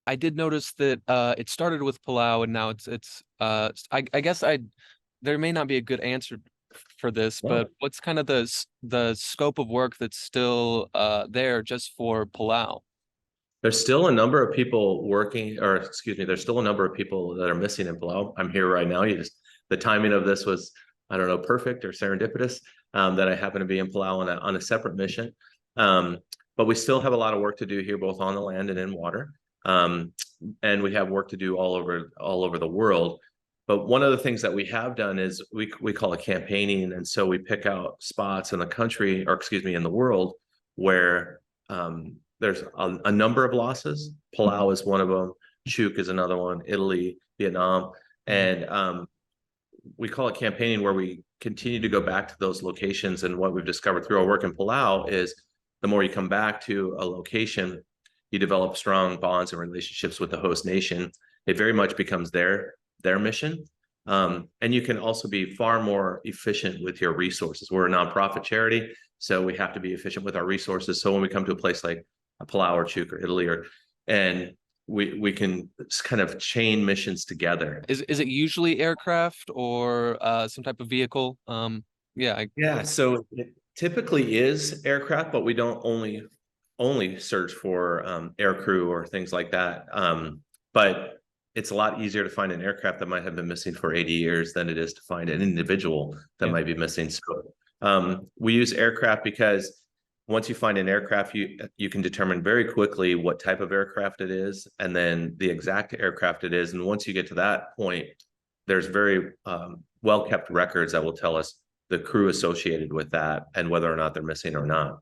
I did notice that it started with Palau and now I guess there may not be a good answer for this, but No, what's kind of the scope of work that's still there just for Palau? there's still a number of people working, or excuse me, there's still a number of people that are missing in Palau. I'm here right now. The timing of this was, I don't know, perfect or serendipitous, that I happen to be in Palau on a separate mission. Um, but we still have a lot of work to do here, both on the land and in water. Um, and we have work to do all over the world. But one of the things that we have done is we call it campaigning, and so we pick out spots in the country, or excuse me, in the world where there's a number of losses. Palau is one of them. Chuk is another one. Italy, Vietnam, Mhm. and we call it campaigning, where we continue to go back to those locations. And what we've discovered through our work in Palau is the more you come back to a location, you develop strong bonds and relationships with the host nation. It very much becomes their mission. And you can also be far more efficient with your resources. We're a nonprofit charity, so we have to be efficient with our resources. So when we come to a place like Palau or Chuk or Italy, and we can kind of chain missions together. Is it usually aircraft or some type of vehicle? Yeah, Yeah, so it typically is aircraft, but we don't only search for air crew or things like that. But it's a lot easier to find an aircraft that might have been missing for 80 years than it is to find an individual that yeah. might be missing. So we use aircraft because once you find an aircraft, you can determine very quickly what type of aircraft it is, and then the exact aircraft it is. And once you get to that point, there's very well kept records that will tell us the crew associated with that and whether or not they're missing or not.